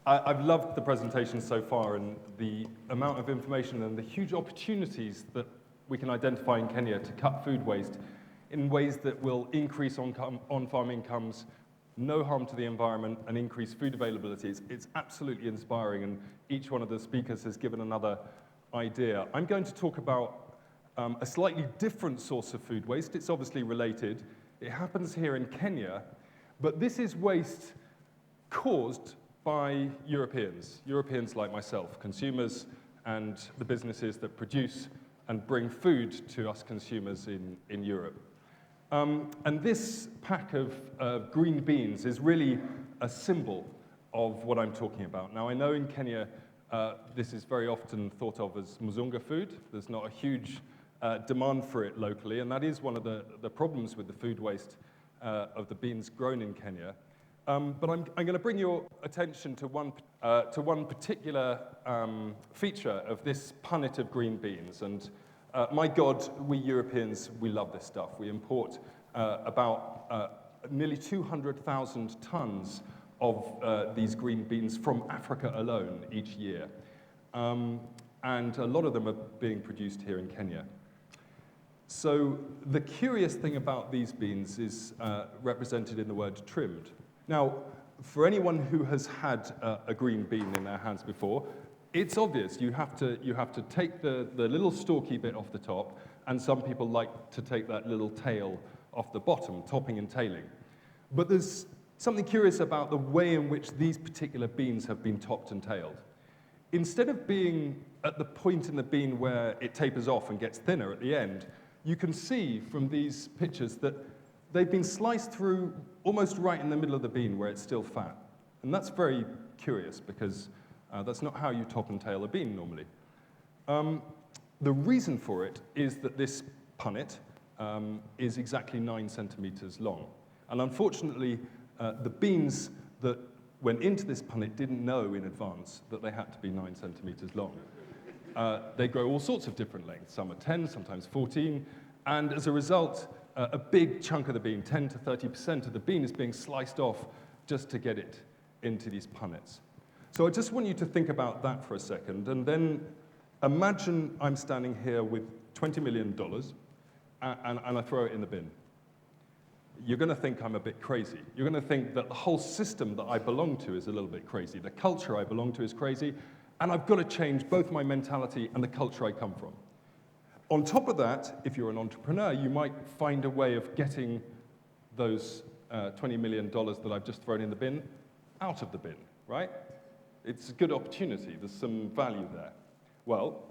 I've loved the presentation so far and the amount of information and the huge opportunities that we can identify in Kenya to cut food waste in ways that will increase on-farm incomes, no harm to the environment, and increase food availability. It's absolutely inspiring, and each one of the speakers has given another idea. I'm going to talk about a slightly different source of food waste. It's obviously related. It happens here in Kenya, but this is waste caused by Europeans like myself, consumers and the businesses that produce and bring food to us consumers in Europe. And this pack of green beans is really a symbol of what I'm talking about. Now, I know in Kenya, this is very often thought of as mzunga food. There's not a huge demand for it locally, and that is one of the problems with the food waste of the beans grown in Kenya. But I'm going to bring your attention to one particular feature of this punnet of green beans. And my God, we Europeans, we love this stuff. We import about nearly 200,000 tons of these green beans from Africa alone each year. And a lot of them are being produced here in Kenya. So the curious thing about these beans is represented in the word trimmed. Now, for anyone who has had a green bean in their hands before, it's obvious. You have to take the little stalky bit off the top, and some people like to take that little tail off the bottom, topping and tailing. But there's something curious about the way in which these particular beans have been topped and tailed. Instead of being at the point in the bean where it tapers off and gets thinner at the end, you can see from these pictures that they've been sliced through almost right in the middle of the bean where it's still fat. And that's very curious because that's not how you top and tail a bean normally. The reason for it is that this punnet is exactly 9 centimeters long. And unfortunately, the beans that went into this punnet didn't know in advance that they had to be 9 centimeters long. They grow all sorts of different lengths. Some are 10, sometimes 14. And as a result, a big chunk of the bean, 10 to 30% of the bean, is being sliced off just to get it into these punnets. So I just want you to think about that for a second, and then imagine I'm standing here with $20 million, and I throw it in the bin. You're going to think I'm a bit crazy. You're going to think that the whole system that I belong to is a little bit crazy. The culture I belong to is crazy, and I've got to change both my mentality and the culture I come from. On top of that, if you're an entrepreneur, you might find a way of getting those $20 million that I've just thrown in the bin out of the bin, right? It's a good opportunity. There's some value there. Well,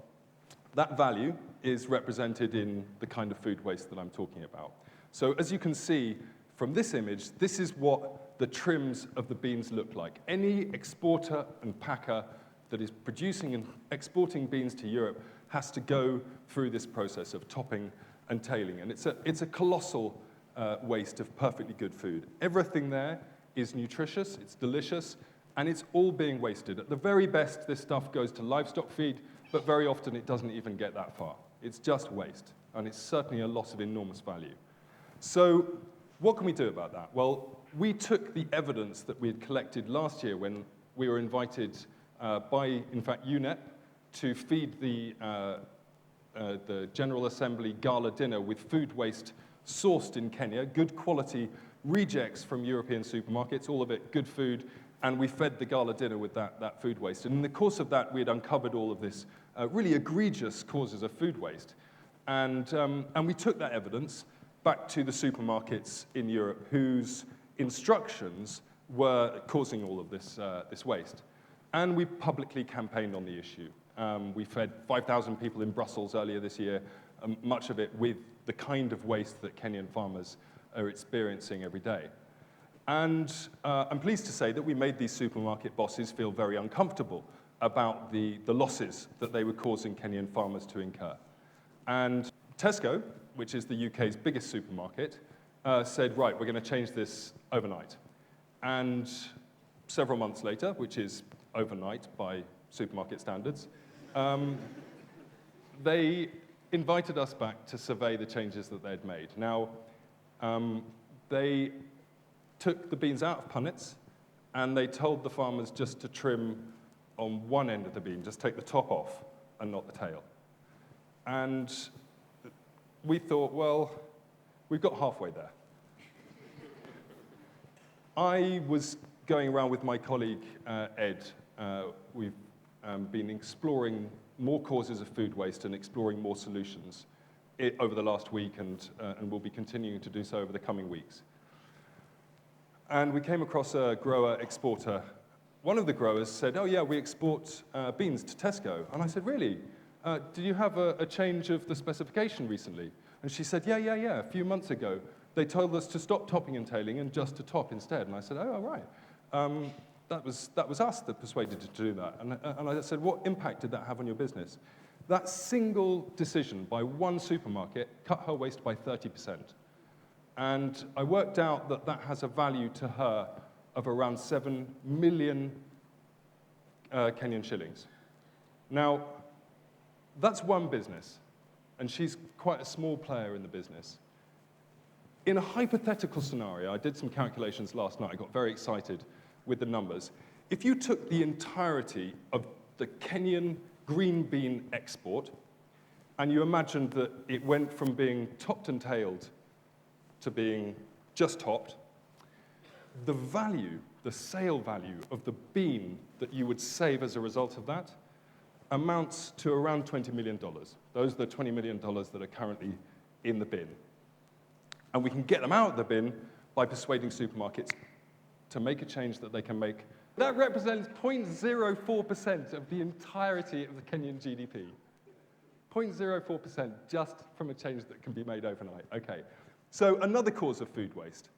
that value is represented in the kind of food waste that I'm talking about. So as you can see from this image, this is what the trims of the beans look like. Any exporter and packer that is producing and exporting beans to Europe has to go through this process of topping and tailing. And it's a colossal waste of perfectly good food. Everything there is nutritious, it's delicious, and it's all being wasted. At the very best, this stuff goes to livestock feed, but very often it doesn't even get that far. It's just waste, and it's certainly a loss of enormous value. So what can we do about that? Well, we took the evidence that we had collected last year when we were invited by, in fact, UNEP to feed the General Assembly gala dinner with food waste sourced in Kenya, good quality rejects from European supermarkets, all of it good food, and we fed the gala dinner with that food waste. And in the course of that, we had uncovered all of this really egregious causes of food waste. And we took that evidence back to the supermarkets in Europe whose instructions were causing all of this waste. And we publicly campaigned on the issue. We fed 5,000 people in Brussels earlier this year, much of it with the kind of waste that Kenyan farmers are experiencing every day. And I'm pleased to say that we made these supermarket bosses feel very uncomfortable about the losses that they were causing Kenyan farmers to incur. And Tesco, which is the UK's biggest supermarket, said, right, we're going to change this overnight. And several months later, which is overnight by supermarket standards, they invited us back to survey the changes that they'd made. Now, they took the beans out of punnets And they told the farmers just to trim on one end of the bean, just take the top off and not the tail. And we thought, well, we've got halfway there. I was going around with my colleague, Ed. We've been exploring more causes of food waste and exploring more solutions over the last week, and we'll be continuing to do so over the coming weeks. And we came across a grower exporter. One of the growers said, oh yeah, we export beans to Tesco. And I said, really? Did you have a change of the specification recently? And she said, yeah, a few months ago. They told us to stop topping and tailing and just to top instead. And I said, oh, all right. That was us that persuaded you to do that. And I said, what impact did that have on your business? That single decision by one supermarket cut her waste by 30%. And I worked out that that has a value to her of around 7 million Kenyan shillings. Now, that's one business, and she's quite a small player in the business. In a hypothetical scenario, I did some calculations last night, I got very excited with the numbers. If you took the entirety of the Kenyan green bean export, and you imagined that it went from being topped and tailed to being just topped, the value, the sale value of the bean that you would save as a result of that amounts to around $20 million. Those are the $20 million that are currently in the bin. And we can get them out of the bin by persuading supermarkets to make a change that they can make. That represents 0.04% of the entirety of the Kenyan GDP. 0.04% just from a change that can be made overnight. Okay. So another cause of food waste.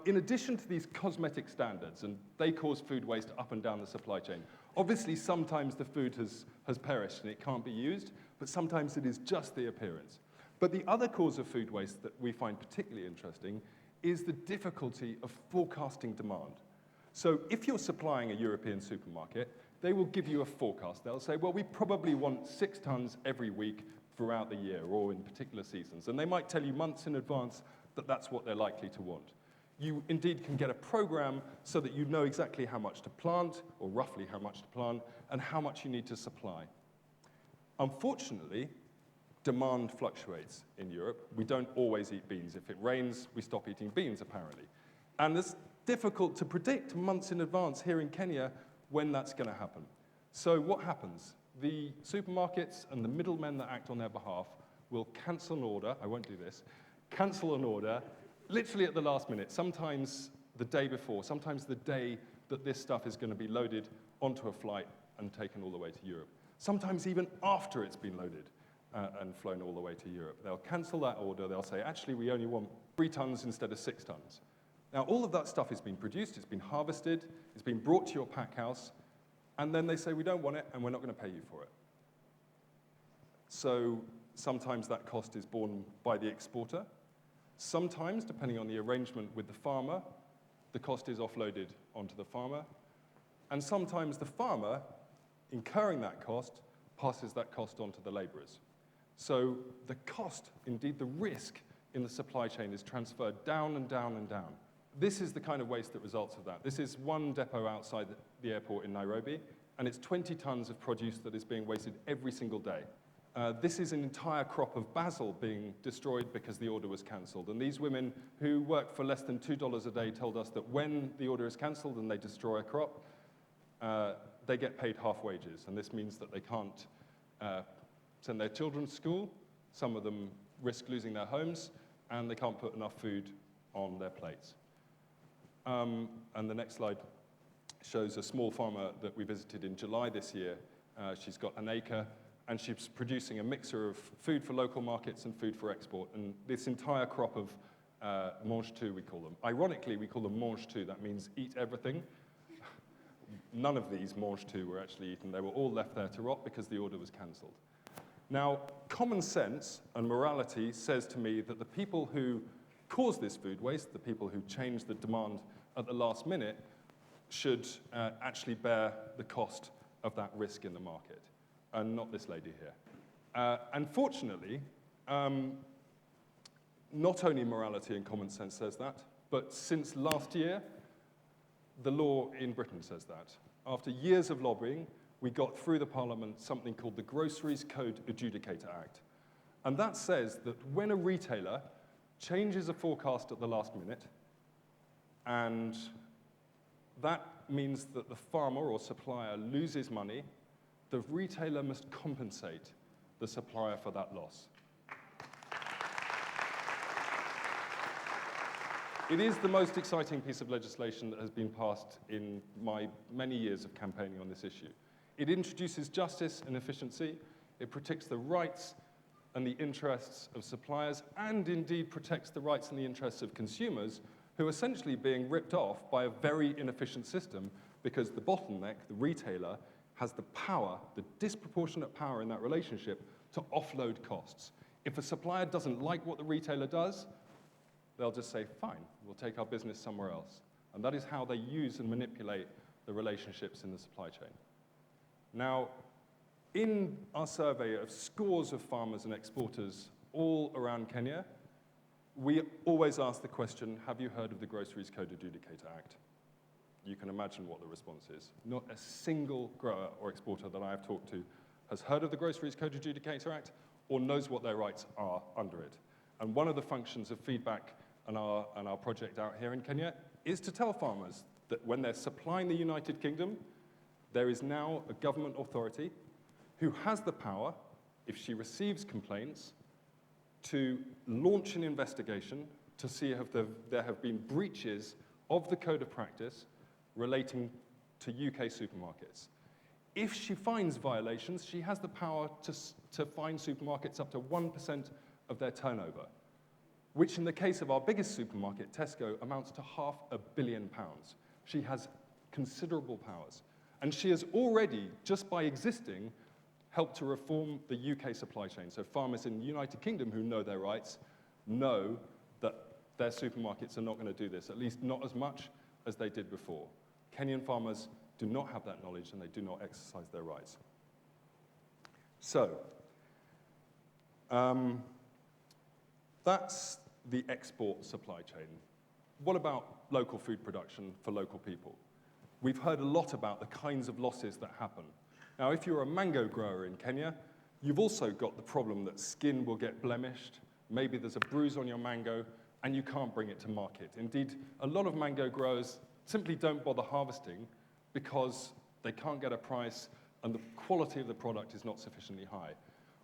In addition to these cosmetic standards, and they cause food waste up and down the supply chain, obviously sometimes the food has perished and it can't be used, but sometimes it is just the appearance. But the other cause of food waste that we find particularly interesting is the difficulty of forecasting demand. So if you're supplying a European supermarket, they will give you a forecast. They'll say, well, we probably want 6 tons every week throughout the year or in particular seasons. And they might tell you months in advance that that's what they're likely to want. You indeed can get a program so that you know exactly how much to plant, or roughly how much to plant, and how much you need to supply. Unfortunately, demand fluctuates in Europe. We don't always eat beans. If it rains, we stop eating beans, apparently. And it's difficult to predict months in advance here in Kenya when that's going to happen. So what happens? The supermarkets and the middlemen that act on their behalf will cancel an order. I won't do this. Cancel an order literally at the last minute, sometimes the day before, sometimes the day that this stuff is going to be loaded onto a flight and taken all the way to Europe. Sometimes even after it's been loaded and flown all the way to Europe. They'll cancel that order. They'll say, actually, we only want 3 tons instead of 6 tons. Now, all of that stuff has been produced, it's been harvested, it's been brought to your pack house, and then they say, we don't want it, and we're not going to pay you for it. So sometimes that cost is borne by the exporter. Sometimes, depending on the arrangement with the farmer, the cost is offloaded onto the farmer. And sometimes the farmer, incurring that cost, passes that cost on to the laborers. So the cost, indeed the risk in the supply chain is transferred down and down and down. This is the kind of waste that results of that. This is one depot outside the airport in Nairobi, and it's 20 tons of produce that is being wasted every single day. This is an entire crop of basil being destroyed because the order was cancelled. And these women who work for less than $2 a day told us that when the order is cancelled and they destroy a crop, they get paid half wages. And this means that they can't send their children to school. Some of them risk losing their homes, and they can't put enough food on their plates. And the next slide shows a small farmer that we visited in July this year. She's got an acre, and she's producing a mixture of food for local markets and food for export. And this entire crop of mange tout, we call them. Ironically, we call them mange tout. That means eat everything. None of these mange tout were actually eaten. They were all left there to rot because the order was cancelled. Now, common sense and morality says to me that the people who cause this food waste, the people who change the demand at the last minute, should actually bear the cost of that risk in the market, and not this lady here. Unfortunately, not only morality and common sense says that, but since last year, the law in Britain says that. After years of lobbying, we got through the Parliament something called the Groceries Code Adjudicator Act. And that says that when a retailer changes a forecast at the last minute, and that means that the farmer or supplier loses money, the retailer must compensate the supplier for that loss. It is the most exciting piece of legislation that has been passed in my many years of campaigning on this issue. It introduces justice and efficiency. It protects the rights and the interests of suppliers, and indeed protects the rights and the interests of consumers who are essentially being ripped off by a very inefficient system because the bottleneck, the retailer, has the power, the disproportionate power in that relationship to offload costs. If a supplier doesn't like what the retailer does, they'll just say, fine, we'll take our business somewhere else. And that is how they use and manipulate the relationships in the supply chain. Now, in our survey of scores of farmers and exporters all around Kenya, we always ask the question, have you heard of the Groceries Code Adjudicator Act? You can imagine what the response is. Not a single grower or exporter that I have talked to has heard of the Groceries Code Adjudicator Act or knows what their rights are under it. And one of the functions of feedback and our project out here in Kenya is to tell farmers that when they're supplying the United Kingdom, there is now a government authority who has the power, if she receives complaints, to launch an investigation to see if there have been breaches of the code of practice relating to UK supermarkets. If she finds violations, she has the power to fine supermarkets up to 1% of their turnover, which in the case of our biggest supermarket, Tesco, amounts to £500 million. She has considerable powers. And she has already, just by existing, helped to reform the UK supply chain. So farmers in the United Kingdom who know their rights know that their supermarkets are not going to do this, at least not as much as they did before. Kenyan farmers do not have that knowledge and they do not exercise their rights. So, that's the export supply chain. What about local food production for local people? We've heard a lot about the kinds of losses that happen. Now, if you're a mango grower in Kenya, you've also got the problem that skin will get blemished, maybe there's a bruise on your mango, and you can't bring it to market. Indeed, a lot of mango growers simply don't bother harvesting because they can't get a price and the quality of the product is not sufficiently high.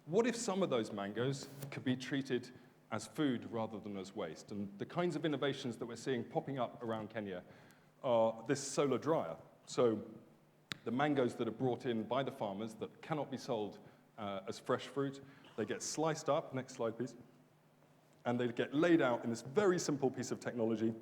What if some of those mangoes could be treated as food rather than as waste? And the kinds of innovations that we're seeing popping up around Kenya are this solar dryer. So the mangoes that are brought in by the farmers that cannot be sold as fresh fruit, they get sliced up, next slide please, and they get laid out in this very simple piece of technology.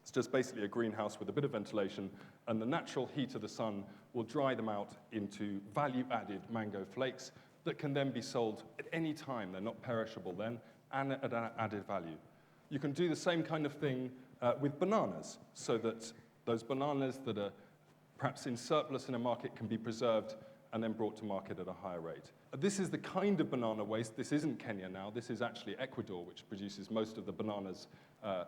It's just basically a greenhouse with a bit of ventilation, and the natural heat of the sun will dry them out into value-added mango flakes that can then be sold at any time. They're not perishable then, and at an added value. You can do the same kind of thing with bananas, so that those bananas that are perhaps in surplus in a market can be preserved and then brought to market at a higher rate. This is the kind of banana waste. This isn't Kenya now. This is actually Ecuador, which produces most of the bananas a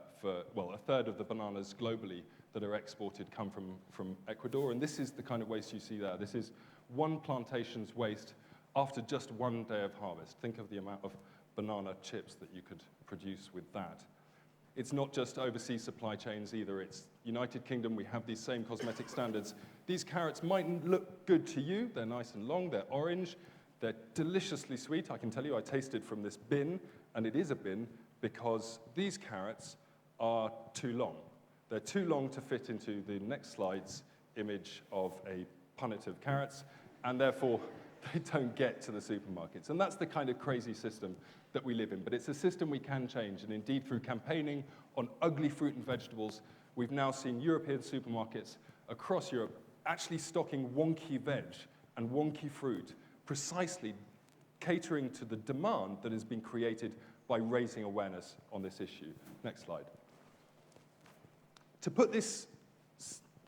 third of the bananas globally that are exported come from Ecuador. And this is the kind of waste you see there. This is one plantation's waste after just one day of harvest. Think of the amount of banana chips that you could produce with that. It's not just overseas supply chains either. It's United Kingdom. We have these same cosmetic standards. These carrots mightn't look good to you. They're nice and long. They're orange. They're deliciously sweet. I can tell you I tasted from this bin, and it is a bin because these carrots are too long. They're too long to fit into the next slide's image of a punnet of carrots, and therefore they don't get to the supermarkets. And that's the kind of crazy system that we live in. But it's a system we can change. And indeed, through campaigning on ugly fruit and vegetables, we've now seen European supermarkets across Europe actually stocking wonky veg and wonky fruit, precisely catering to the demand that has been created by raising awareness on this issue. Next slide. To put this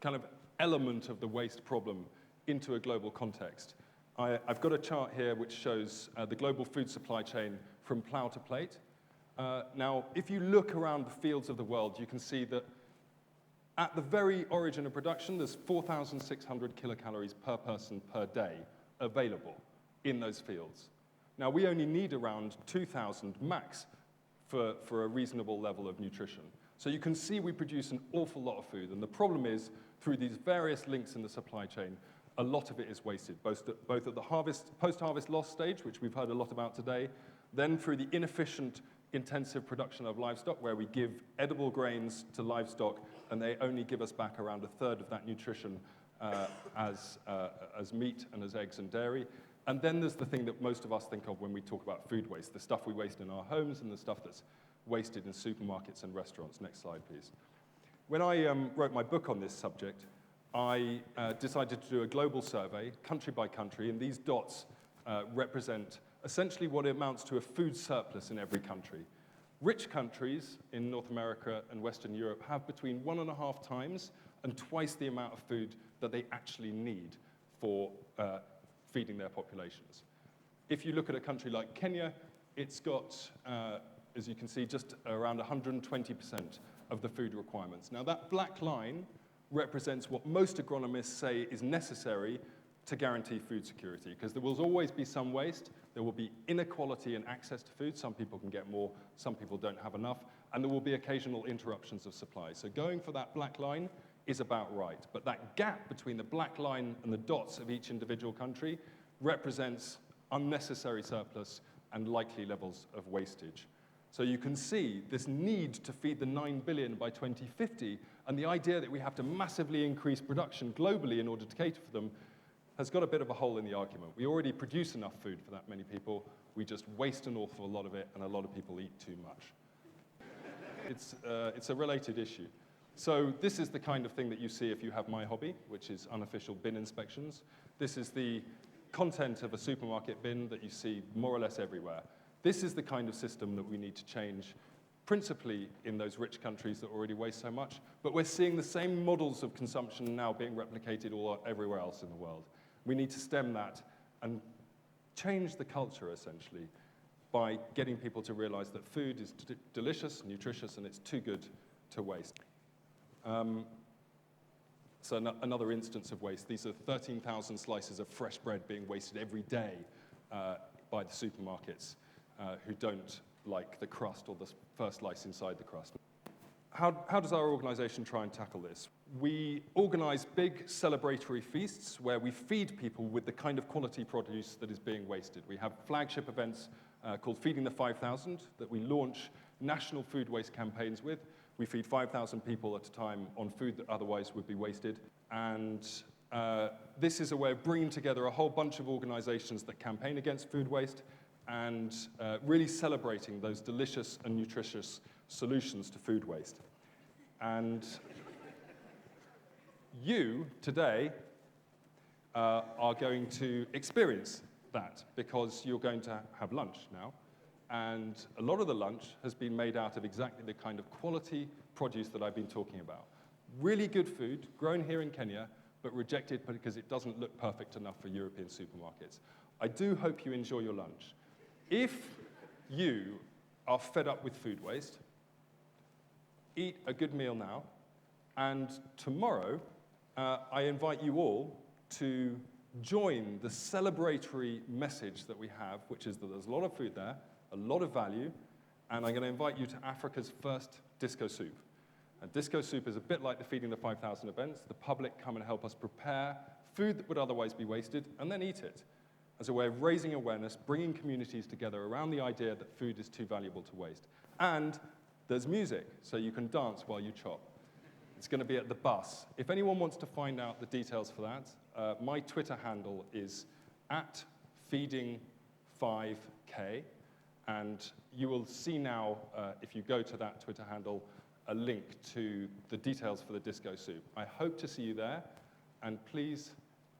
kind of element of the waste problem into a global context, I've got a chart here which shows the global food supply chain from plow to plate. Now, if you look around the fields of the world, you can see that At the very origin of production, there's 4,600 kilocalories per person per day available in those fields. Now, we only need around 2,000 max for a reasonable level of nutrition. So you can see we produce an awful lot of food, and the problem is, through these various links in the supply chain, a lot of it is wasted, both at the post-harvest loss stage, which we've heard a lot about today, then through the inefficient, intensive production of livestock, where we give edible grains to livestock, and they only give us back around a third of that nutrition as meat and as eggs and dairy. And then there's the thing that most of us think of when we talk about food waste, the stuff we waste in our homes and the stuff that's wasted in supermarkets and restaurants. Next slide, please. When I wrote my book on this subject, I decided to do a global survey, country by country, and these dots represent essentially what amounts to a food surplus in every country. Rich countries in North America and Western Europe have between 1.5 times and twice the amount of food that they actually need for feeding their populations. If you look at a country like Kenya, it's got, as you can see, just around 120% of the food requirements. Now, that black line represents what most agronomists say is necessary to guarantee food security, because there will always be some waste, there will be inequality in access to food, some people can get more, some people don't have enough, and there will be occasional interruptions of supply. So going for that black line is about right, but that gap between the black line and the dots of each individual country represents unnecessary surplus and likely levels of wastage. So you can see this need to feed the 9 billion by 2050, and the idea that we have to massively increase production globally in order to cater for them has got a bit of a hole in the argument. We already produce enough food for that many people, we just waste an awful lot of it, and a lot of people eat too much. It's a related issue. So this is the kind of thing that you see if you have my hobby, which is unofficial bin inspections. This is the content of a supermarket bin that you see more or less everywhere. This is the kind of system that we need to change, principally in those rich countries that already waste so much, but we're seeing the same models of consumption now being replicated everywhere else in the world. We need to stem that and change the culture, essentially, by getting people to realize that food is delicious, nutritious, and it's too good to waste. So another instance of waste. These are 13,000 slices of fresh bread being wasted every day by the supermarkets who don't like the crust or the first slice inside the crust. How does our organization try and tackle this? We organize big celebratory feasts where we feed people with the kind of quality produce that is being wasted. We have flagship events called Feeding the 5,000 that we launch national food waste campaigns with. We feed 5,000 people at a time on food that otherwise would be wasted. And this is a way of bringing together a whole bunch of organizations that campaign against food waste and really celebrating those delicious and nutritious solutions to food waste. And you, today, are going to experience that because you're going to have lunch now. And a lot of the lunch has been made out of exactly the kind of quality produce that I've been talking about. Really good food, grown here in Kenya, but rejected because it doesn't look perfect enough for European supermarkets. I do hope you enjoy your lunch. If you are fed up with food waste, eat a good meal now, and tomorrow I invite you all to join the celebratory message that we have, which is that there's a lot of food there, a lot of value, and I'm going to invite you to Africa's first disco soup. And disco soup is a bit like the Feeding the 5,000 events. The public come and help us prepare food that would otherwise be wasted, and then eat it, as a way of raising awareness, bringing communities together around the idea that food is too valuable to waste. And there's music, so you can dance while you chop. It's going to be at the bus. If anyone wants to find out the details for that, my Twitter handle is @feeding5k, and you will see now, if you go to that Twitter handle, a link to the details for the disco soup. I hope to see you there, and please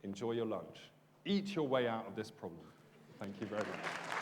enjoy your lunch. Eat your way out of this problem. Thank you very much.